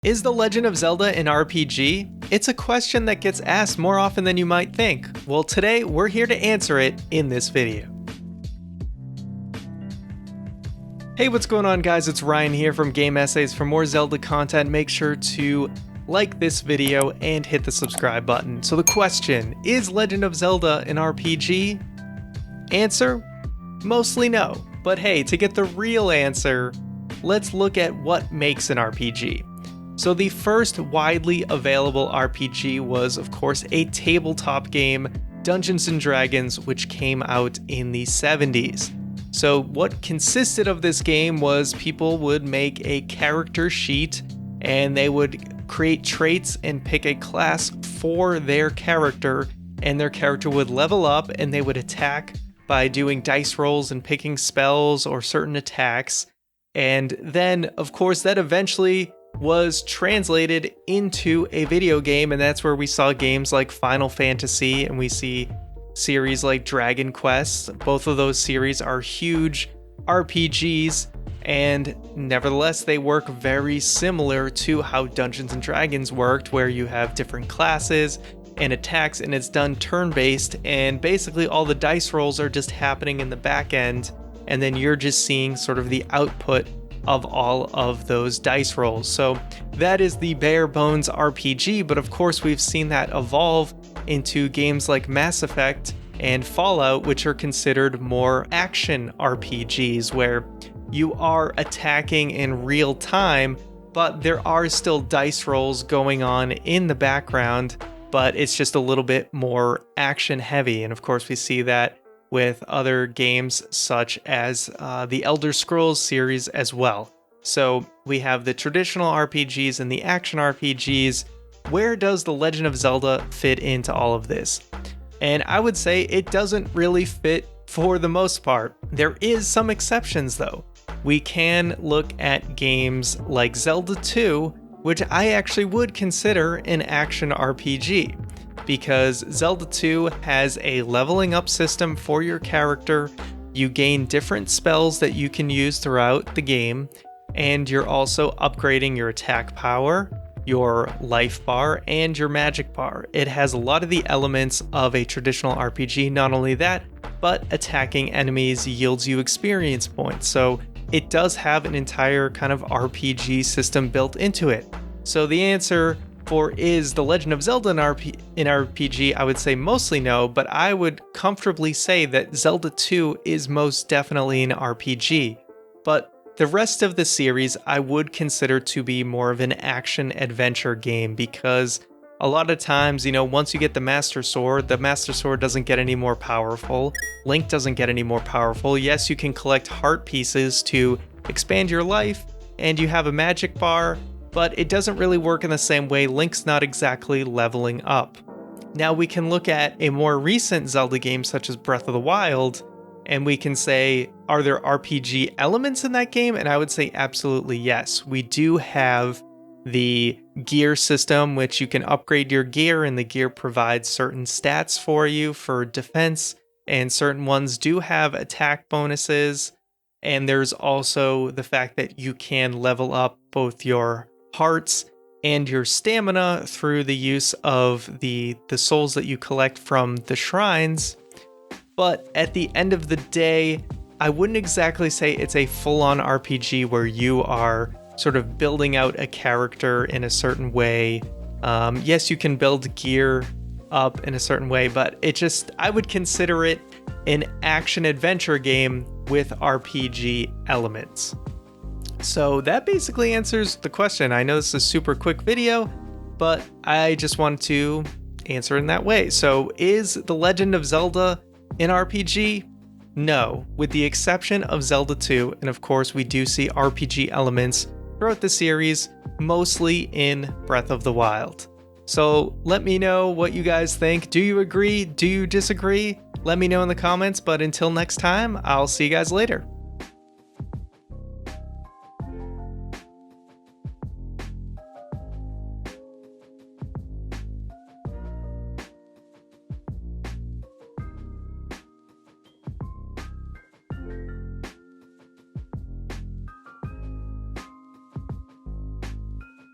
Is The Legend of Zelda an RPG? It's a question that gets asked more often than you might think. Well, today we're here to answer it in this video. Hey, what's going on, guys? It's Ryan here from Game Essays. For more Zelda content, make sure to like this video and hit the subscribe button. So the question, is Legend of Zelda an RPG? Answer, mostly no. But hey, to get the real answer, let's look at what makes an RPG. So the first widely available RPG was, of course, a tabletop game, Dungeons & Dragons, which came out in the 70s. So what consisted of this game was people would make a character sheet and they would create traits and pick a class for their character, and their character would level up and they would attack by doing dice rolls and picking spells or certain attacks. And then, of course, that eventually was translated into a video game, and that's where we saw games like Final Fantasy, and we see series like Dragon Quest. Both of those series are huge RPGs, and nevertheless they work very similar to how Dungeons & Dragons worked, where you have different classes and attacks, and it's done turn-based, and basically all the dice rolls are just happening in the back end, and then you're just seeing sort of the output of all of those dice rolls. So that is the bare bones RPG, but of course we've seen that evolve into games like Mass Effect and Fallout, which are considered more action RPGs, where you are attacking in real time, but there are still dice rolls going on in the background, but it's just a little bit more action heavy. And of course we see that with other games such as the Elder Scrolls series as well. So we have the traditional RPGs and the action RPGs. Where does The Legend of Zelda fit into all of this? And I would say it doesn't really fit for the most part. There is some exceptions though. We can look at games like Zelda 2, which I actually would consider an action RPG, because Zelda 2 has a leveling up system for your character. You gain different spells that you can use throughout the game, and you're also upgrading your attack power, your life bar, and your magic bar. It has a lot of the elements of a traditional RPG. Not only that, but attacking enemies yields you experience points. So it does have an entire kind of RPG system built into it. So the answer for is The Legend of Zelda an RPG, I would say mostly no, but I would comfortably say that Zelda 2 is most definitely an RPG. But the rest of the series I would consider to be more of an action adventure game, because a lot of times, once you get the Master Sword doesn't get any more powerful. Link doesn't get any more powerful. Yes, you can collect heart pieces to expand your life, and you have a magic bar, but it doesn't really work in the same way. Link's not exactly leveling up. Now we can look at a more recent Zelda game such as Breath of the Wild, and we can say, are there RPG elements in that game? And I would say absolutely yes. We do have the gear system, which you can upgrade your gear, and the gear provides certain stats for you for defense, and certain ones do have attack bonuses. And there's also the fact that you can level up both your hearts and your stamina through the use of the souls that you collect from the shrines. But at the end of the day, I wouldn't exactly say it's a full-on RPG where you are sort of building out a character in a certain way. Yes, you can build gear up in a certain way, but I would consider it an action-adventure game with RPG elements. So that basically answers the question. I know this is a super quick video, but I just wanted to answer in that way. So is The Legend of Zelda an RPG? No, with the exception of Zelda 2, and of course we do see RPG elements throughout the series, mostly in Breath of the Wild. So let me know what you guys think. Do you agree? Do you disagree? Let me know in the comments, but until next time, I'll see you guys later.